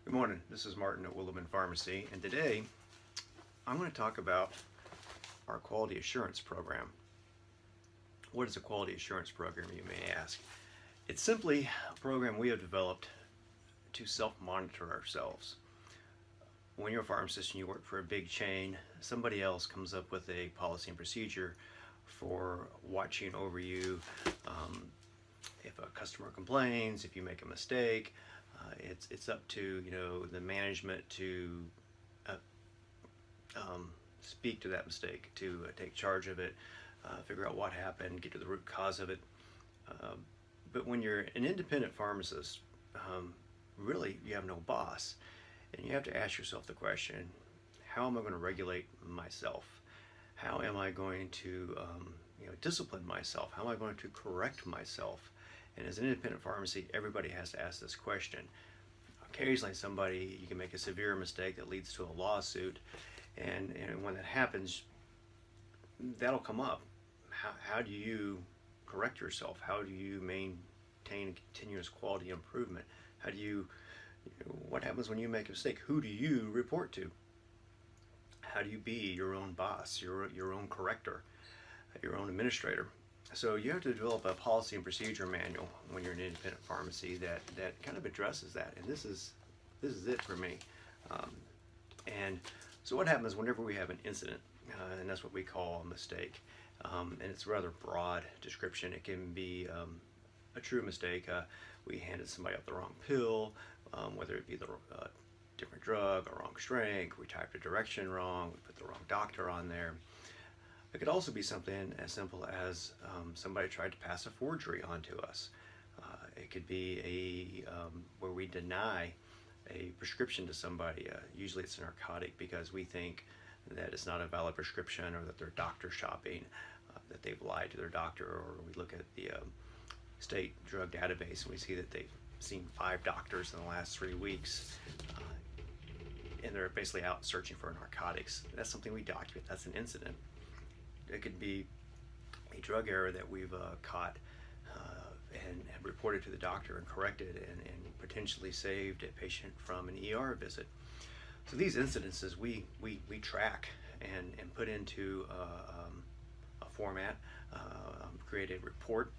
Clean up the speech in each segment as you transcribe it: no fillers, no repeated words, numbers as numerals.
Good morning, this is Martin at Willow Pharmacy, and today I'm going to talk about our quality assurance program. What is a quality assurance program, you may ask? It's simply a program we have developed to self-monitor ourselves. When you're a pharmacist and you work for a big chain, somebody else comes up with a policy and procedure for watching over you. If a customer complains, if you make a mistake, it's up to the management to speak to that mistake, to take charge of it, figure out what happened, get to the root cause of it. But when you're an independent pharmacist, really you have no boss, and you have to ask yourself the question: how am I going to regulate myself? How am I going to discipline myself? How am I going to correct myself? And as an independent pharmacy, everybody has to ask this question. Occasionally you can make a severe mistake that leads to a lawsuit, and when that happens, that'll come up. How do you correct yourself? How do you maintain continuous quality improvement? How do you, what happens when you make a mistake? Who do you report to? How do you be your own boss, your own corrector, your own administrator? So you have to develop a policy and procedure manual when you're an independent pharmacy that kind of addresses that, and this is it for me. And so what happens whenever we have an incident, and that's what we call a mistake, and it's a rather broad description. It can be a true mistake. We handed somebody up the wrong pill, whether it be the different drug or wrong strength. We typed a direction wrong. We put the wrong doctor on there. It could also be something as simple as somebody tried to pass a forgery onto us. It could be where we deny a prescription to somebody. Usually it's a narcotic because we think that it's not a valid prescription, or that they're doctor shopping, that they've lied to their doctor. Or we look at the state drug database and we see that they've seen 5 doctors in the last 3 weeks, and they're basically out searching for narcotics. That's something we document. That's an incident. It could be a drug error that we've caught and have reported to the doctor and corrected, and potentially saved a patient from an ER visit. So these incidences we track and put into a format, create a report,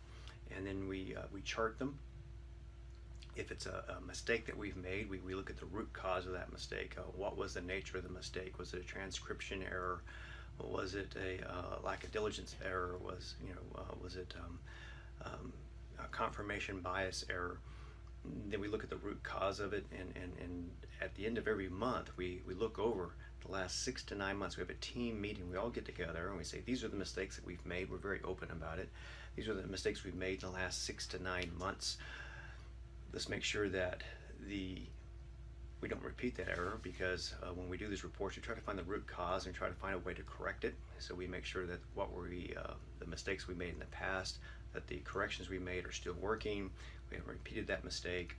and then we chart them. If it's a mistake that we've made, we look at the root cause of that mistake. What was the nature of the mistake? Was it a transcription error? Was it a lack of diligence error? Was it a confirmation bias error? Then we look at the root cause of it, and at the end of every month, we look over the last 6 to 9 months. We have a team meeting. We all get together and we say, these are the mistakes that we've made. We're very open about it. These are the mistakes we've made in the last 6 to 9 months. Let's make sure that we don't repeat that error, because when we do these reports, we try to find the root cause and try to find a way to correct it. So we make sure that the mistakes we made in the past, that the corrections we made are still working. We haven't repeated that mistake.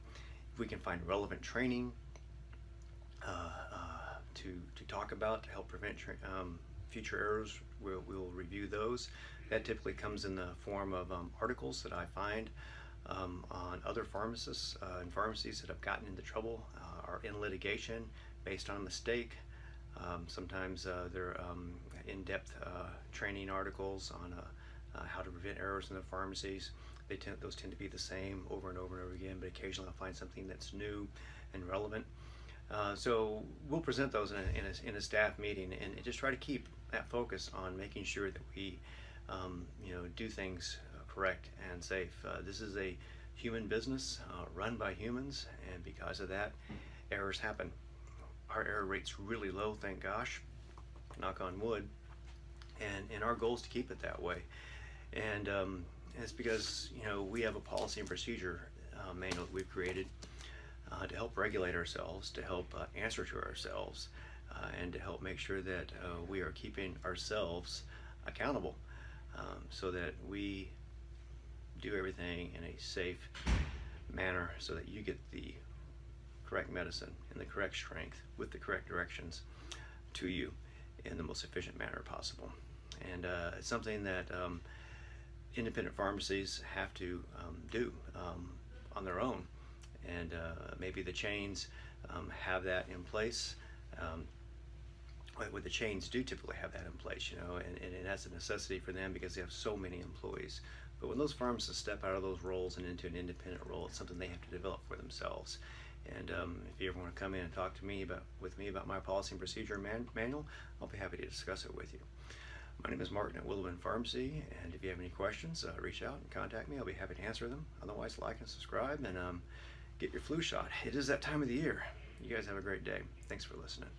If we can find relevant training to talk about to help prevent future errors, we'll review those. That typically comes in the form of articles that I find on other pharmacists and pharmacies that have gotten into trouble or in litigation based on a mistake. Sometimes they're in-depth training articles on how to prevent errors in the pharmacies. Those tend to be the same over and over and over again, but occasionally I'll find something that's new and relevant. So we'll present those in a staff meeting, and just try to keep that focus on making sure that we do things correct and safe. This is a human business run by humans, and because of that, errors happen. Our error rate's really low, thank gosh, knock on wood, and our goal is to keep it that way. And it's because we have a policy and procedure manual that we've created to help regulate ourselves, to help answer to ourselves, and to help make sure that we are keeping ourselves accountable, so that we do everything in a safe manner, so that you get the correct medicine in the correct strength with the correct directions to you in the most efficient manner possible. And it's something that independent pharmacies have to do on their own. And maybe the chains have that in place. With the chains do typically have that in place, and that's a necessity for them because they have so many employees. But when those pharmacists step out of those roles and into an independent role, it's something they have to develop for themselves. And if you ever want to come in and talk to me about my policy and procedure manual, I'll be happy to discuss it with you. My name is Martin at Willow Pharmacy, and if you have any questions, reach out and contact me. I'll be happy to answer them. Otherwise, like and subscribe, and get your flu shot. It is that time of the year. You guys have a great day. Thanks for listening.